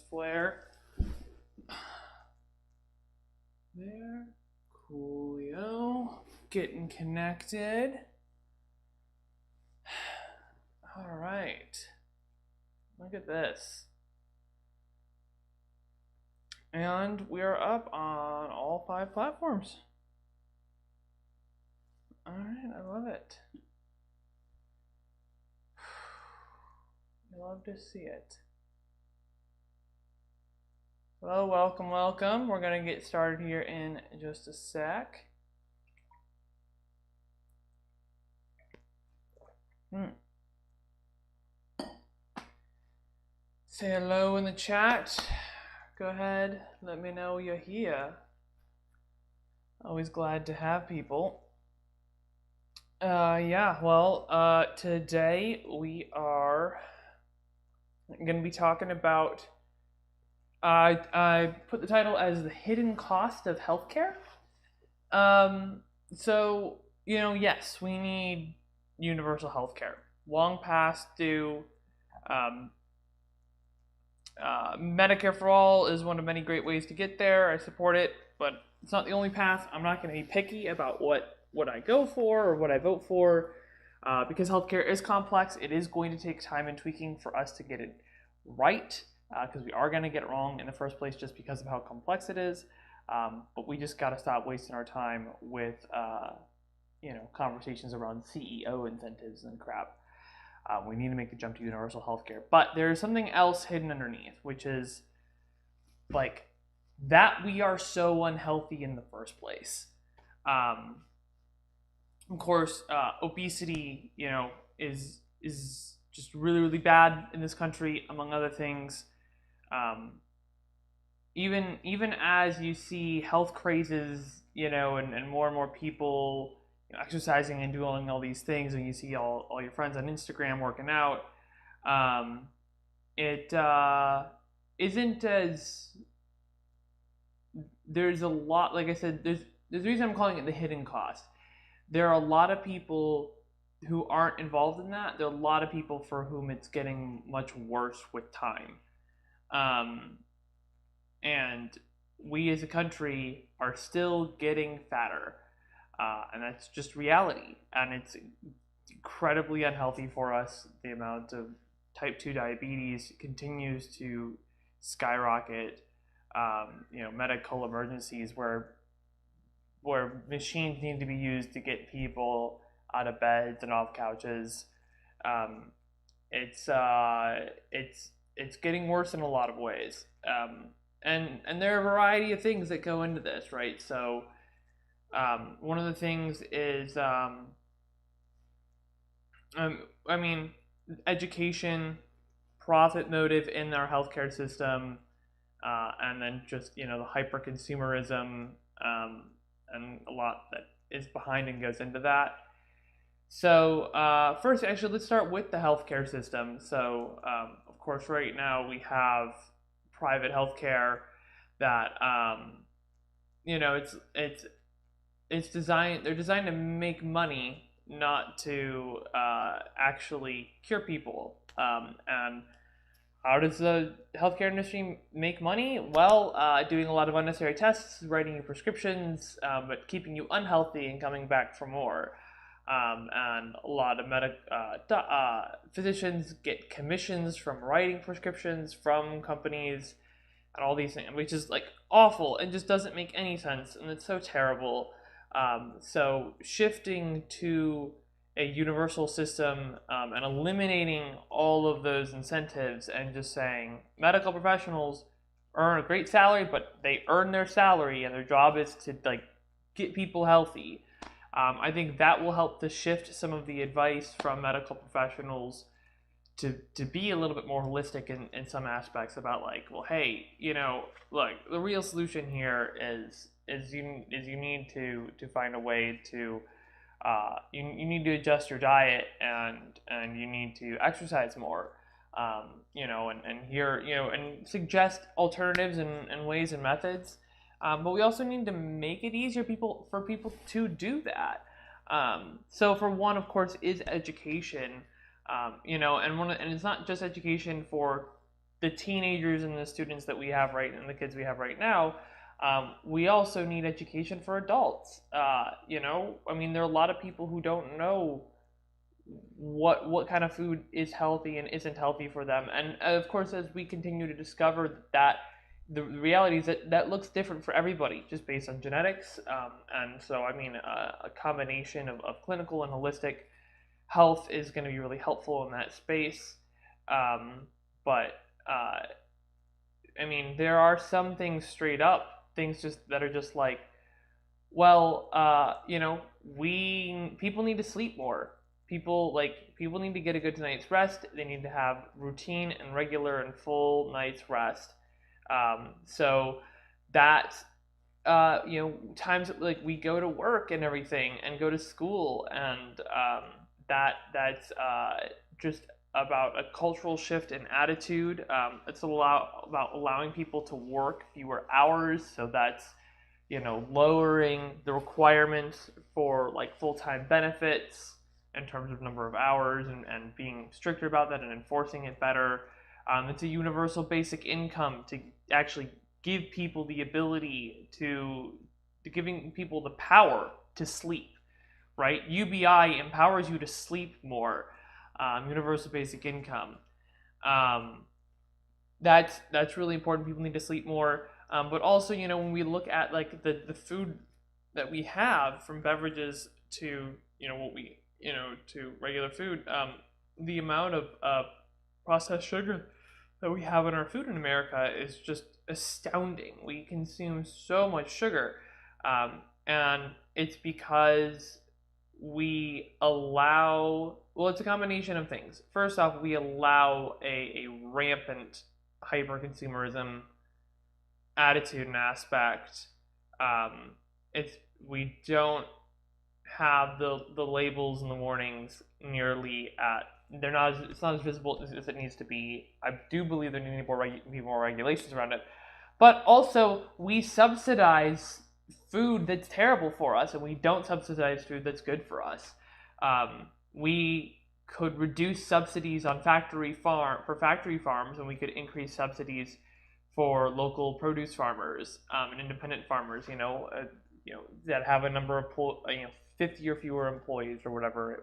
flare. There. Coolio. Getting connected. Alright. Look at this. And we are up on all 5 platforms. Alright, I love it. I love to see it. Hello, welcome, welcome. We're going to get started here in just a sec. Say hello in the chat. Go ahead, let me know you're here. Always glad to have people. Today we are going to be talking about, I put the title as the hidden cost of healthcare. Yes, we need universal healthcare. Long past due. Medicare for all is one of many great ways to get there. I support it, but it's not the only path. I'm not going to be picky about what I go for or what I vote for, because healthcare is complex. It is going to take time and tweaking for us to get it right, because we are going to get it wrong in the first place just because of how complex it is. But we just got to stop wasting our time with conversations around CEO incentives and crap. We need to make the jump to universal healthcare. But there's something else hidden underneath, which is like that we are so unhealthy in the first place. Of course, obesity, is just really, really bad in this country, among other things. Even as you see health crazes, and more and more people exercising and doing all these things, and you see all your friends on Instagram working out, it isn't as, there's a lot, like I said, there's a reason I'm calling it the hidden cost. There are a lot of people who aren't involved in that. There are a lot of people for whom it's getting much worse with time. And we as a country are still getting fatter. And that's just reality. And it's incredibly unhealthy for us. The amount of type 2 diabetes continues to skyrocket. Medical emergencies where machines need to be used to get people out of beds and off couches. It's getting worse in a lot of ways. And there are a variety of things that go into this, right? So one of the things is, education, profit motive in our healthcare system, and then just, the hyper consumerism, and a lot that is behind and goes into that. So first, actually, let's start with the healthcare system. So, of course, right now we have private healthcare that, it's designed. They're designed to make money, not to actually cure people. And how does the healthcare industry make money? Well, doing a lot of unnecessary tests, writing you prescriptions, but keeping you unhealthy and coming back for more. And a lot of physicians get commissions from writing prescriptions from companies and all these things, which is like awful and just doesn't make any sense, and it's so terrible. So shifting to a universal system, and eliminating all of those incentives and just saying medical professionals earn a great salary, but they earn their salary and their job is to get people healthy. I think that will help to shift some of the advice from medical professionals to be a little bit more holistic in some aspects about hey, look, the real solution here is you need to find a way to you need to adjust your diet, and you need to exercise more, and suggest alternatives and ways and methods. But we also need to make it easier for people to do that. So for one, of course, is education. And it's not just education for the teenagers and the students that we have and the kids we have right now, we also need education for adults. I mean, there are a lot of people who don't know what kind of food is healthy and isn't healthy for them. And of course, as we continue to discover that the reality is that looks different for everybody just based on genetics. And so, I mean, a combination of clinical and holistic health is going to be really helpful in that space. But I mean, there are some things straight up, things just that are just like, well, people need to sleep more. People need to get a good night's rest. They need to have routine and regular and full night's rest. So that times like we go to work and everything and go to school, and that's just about a cultural shift in attitude. It's about allowing people to work fewer hours, so that's lowering the requirements for like full-time benefits in terms of number of hours, and being stricter about that and enforcing it better. It's a universal basic income to actually give people the ability to giving people the power to sleep, right? UBI empowers you to sleep more. Universal basic income. That's really important. People need to sleep more. But also, when we look at like the food that we have, from beverages to what we to regular food, the amount of processed sugar that we have in our food in America is just astounding. We consume so much sugar, and it's because we allow, well, it's a combination of things. First off, we allow a rampant hyper consumerism attitude and aspect. We don't have the labels in the mornings nearly it's not as visible as it needs to be. I do believe there need to be more regulations around it. But also, we subsidize food that's terrible for us, and we don't subsidize food that's good for us. We could reduce subsidies on factory farms, and we could increase subsidies for local produce farmers and independent farmers. That have a number of 50 or fewer employees, or wherever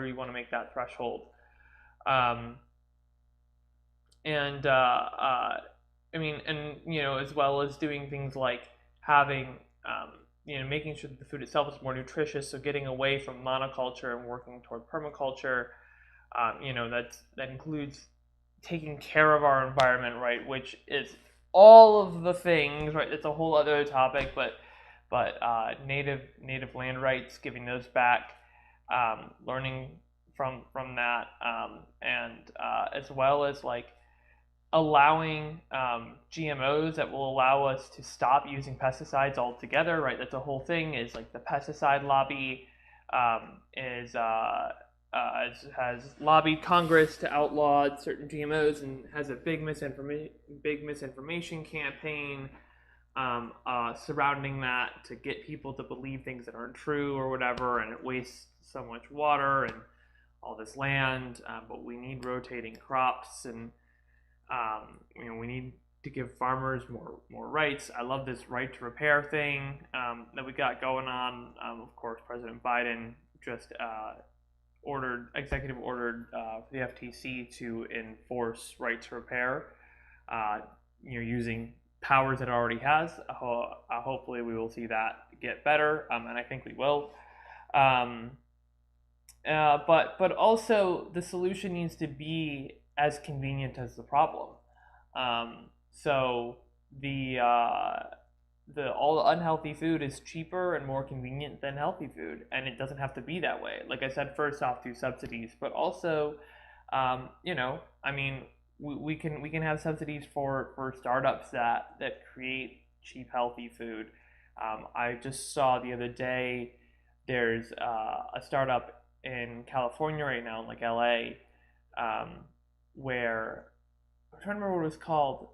you want to make that threshold. As well as doing things like having, making sure that the food itself is more nutritious. So getting away from monoculture and working toward permaculture. That includes taking care of our environment, right? Which is all of the things, right? It's a whole other topic, but native land rights, giving those back, learning from that, and as well as like allowing GMOs that will allow us to stop using pesticides altogether, right? That's a whole thing. Is like the pesticide lobby has lobbied Congress to outlaw certain GMOs, and has a big misinformation campaign surrounding that to get people to believe things that aren't true or whatever, and it wastes so much water and all this land. But we need rotating crops, and we need to give farmers more rights. I love this right to repair thing that we got going on. Of course, President Biden just executive ordered for the FTC to enforce right to repair, using powers that it already has. Hopefully we will see that get better, and I think we will. But also the solution needs to be as convenient as the problem. So all the unhealthy food is cheaper and more convenient than healthy food, and it doesn't have to be that way. Like I said, first off, through subsidies, but also, we can have subsidies for startups that create cheap, healthy food. I just saw the other day there's a startup in California right now, like LA, where I'm trying to remember what it was called.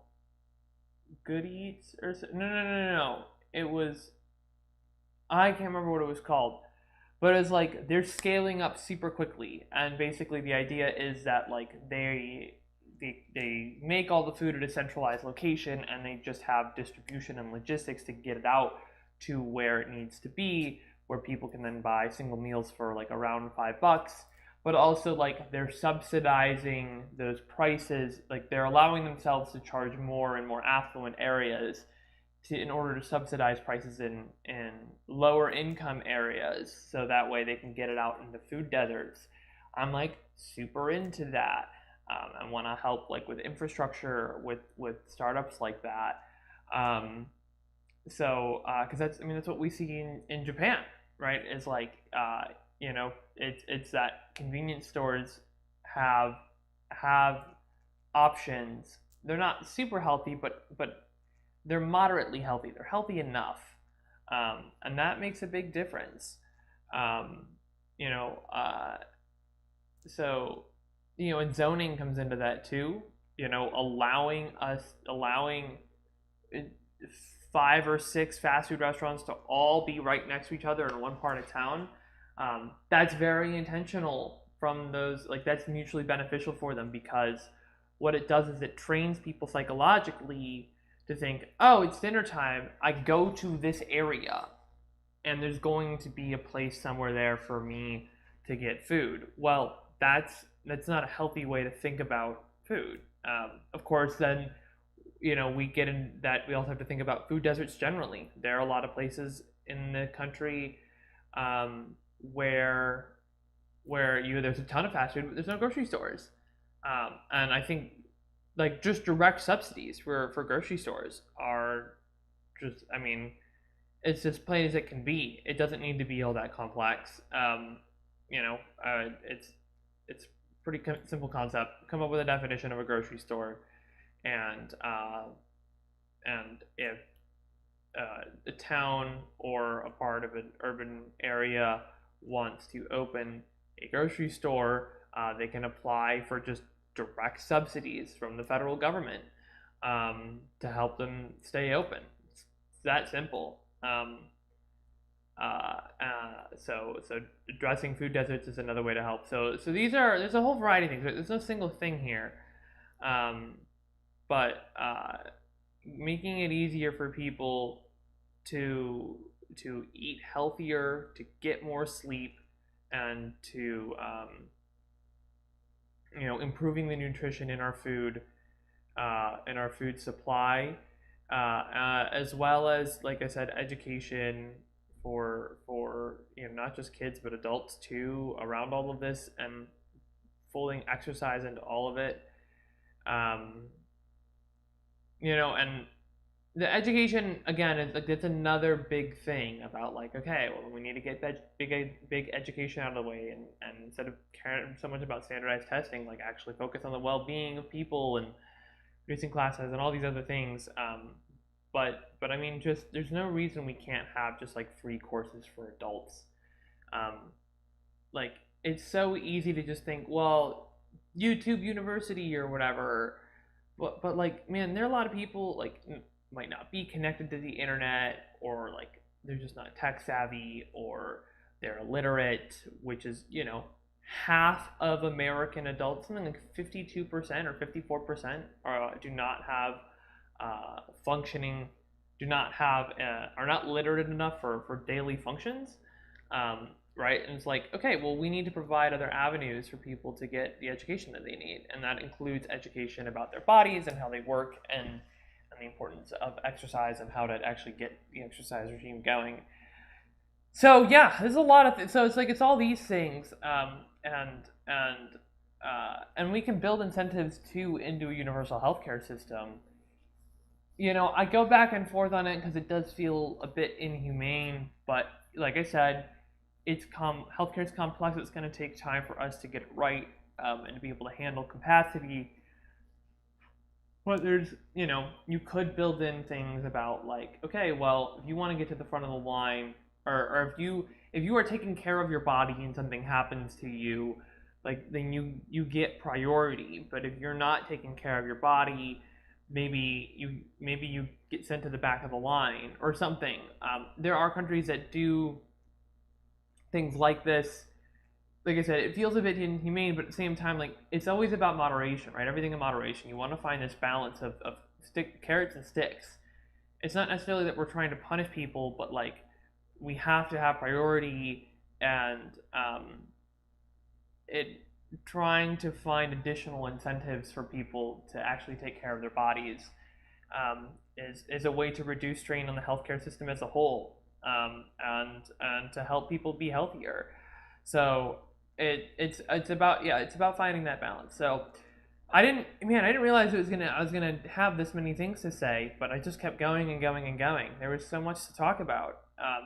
Good Eats or no. It was, I can't remember what it was called, but it was like they're scaling up super quickly, and basically the idea is that like they they make all the food at a centralized location, and they just have distribution and logistics to get it out to where it needs to be, where people can then buy single meals for like around $5. But also, like, they're subsidizing those prices, like they're allowing themselves to charge more in more affluent areas in order to subsidize prices in lower income areas, so that way they can get it out into food deserts. I'm like super into that. I want to help like with infrastructure, with startups like that. Because that's what we see in Japan, right? Is like it's that convenience stores have options. They're not super healthy, but they're moderately healthy. They're healthy enough, and that makes a big difference. Um, you know, so and zoning comes into that too. Allowing 5 or 6 fast food restaurants to all be right next to each other in one part of town. That's very intentional from those, like, that's mutually beneficial for them, because what it does is it trains people psychologically to think, oh, it's dinner time, I go to this area and there's going to be a place somewhere there for me to get food. Well, that's not a healthy way to think about food. Of course, then we get in that we also have to think about food deserts generally. There are a lot of places in the country where there's a ton of fast food, but there's no grocery stores. And I think like just direct subsidies for grocery stores are just, it's as plain as it can be. It doesn't need to be all that complex. It's pretty simple concept. Come up with a definition of a grocery store, and if a town or a part of an urban area wants to open a grocery store, they can apply for just direct subsidies from the federal government to help them stay open. It's that simple. So addressing food deserts is another way to help. So there's a whole variety of things. There's no single thing here, but making it easier for people to eat healthier, to get more sleep, and to improving the nutrition in our food supply, as well as, like I said, education for not just kids but adults too around all of this, and folding exercise into all of it. And the education, again, is like, it's another big thing about, like, okay, well, we need to get that big education out of the way, and instead of caring so much about standardized testing, like, actually focus on the well-being of people and reducing classes and all these other things. But just, there's no reason we can't have just like free courses for adults. Like, it's so easy to just think, well, YouTube University or whatever. But like, man, there are a lot of people like might not be connected to the internet, or like they're just not tech savvy, or they're illiterate, which is half of American adults, something like 52% or 54% do not have functioning, are not literate enough for daily functions. Right? And it's like, okay, well, we need to provide other avenues for people to get the education that they need, and that includes education about their bodies and how they work, and the importance of exercise and how to actually get the exercise regime going. So yeah, there's a lot of so it's like, it's all these things, and we can build incentives too into a universal healthcare system. I go back and forth on it because it does feel a bit inhumane, but like I said, healthcare is complex. It's going to take time for us to get it right, and to be able to handle capacity. But there's, you could build in things about, like, okay, well, if you want to get to the front of the line, or if you are taking care of your body and something happens to you, like, then you get priority. But if you're not taking care of your body, maybe you get sent to the back of the line or something. There are countries that do things like this like I said, it feels a bit inhumane, but at the same time, like it's always about moderation, right? Everything in moderation. You want to find this balance of carrots and sticks. It's not necessarily that we're trying to punish people, but like we have to have priority and it trying to find additional incentives for people to actually take care of their bodies is a way to reduce strain on the healthcare system as a whole, and to help people be healthier. So it's about, yeah, it's about finding that balance. So I didn't realize I was gonna have this many things to say, but I just kept going and going and going. There was so much to talk about.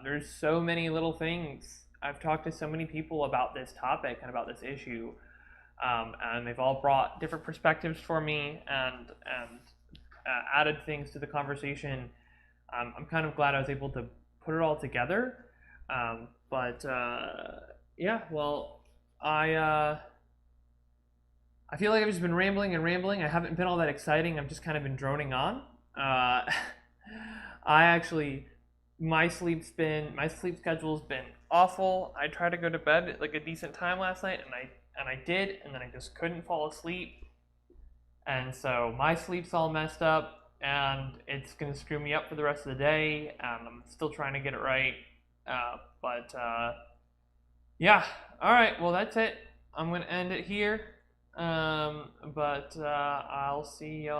There's so many little things. I've talked to so many people about this topic and about this issue, and they've all brought different perspectives for me and added things to the conversation. I'm kind of glad I was able to put it all together. But yeah, well, I feel like I've just been rambling and rambling. I haven't been all that exciting. I've just kind of been droning on. I actually, my sleep schedule's been awful. I tried to go to bed at like a decent time last night, and I did, and then I just couldn't fall asleep, and so my sleep's all messed up, and it's gonna screw me up for the rest of the day. And I'm still trying to get it right, but yeah. All right. Well, that's it. I'm gonna end it here. But I'll see y'all.